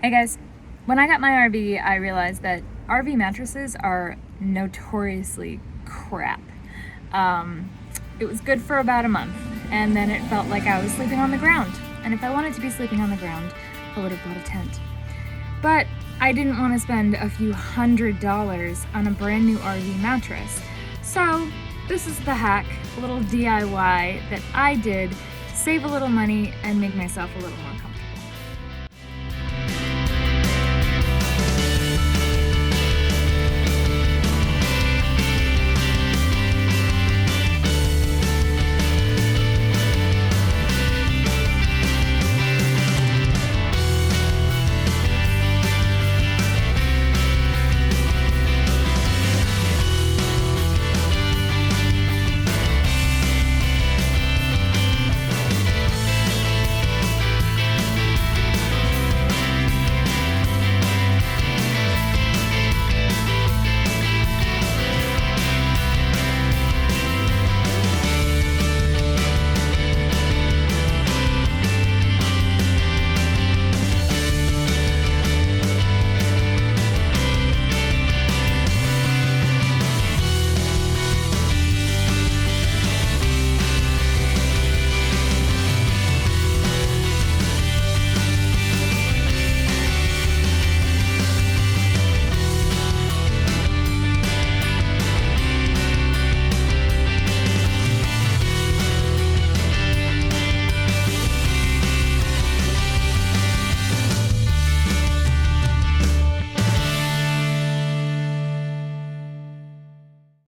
Hey guys, when I got my RV, I realized that RV mattresses are notoriously crap. It was good for about a month, and then it felt like I was sleeping on the ground. And if I wanted to be sleeping on the ground, I would have bought a tent. But I didn't want to spend a few $100s on a brand new RV mattress. So this is the hack, a little DIY that I did to save a little money and make myself a little more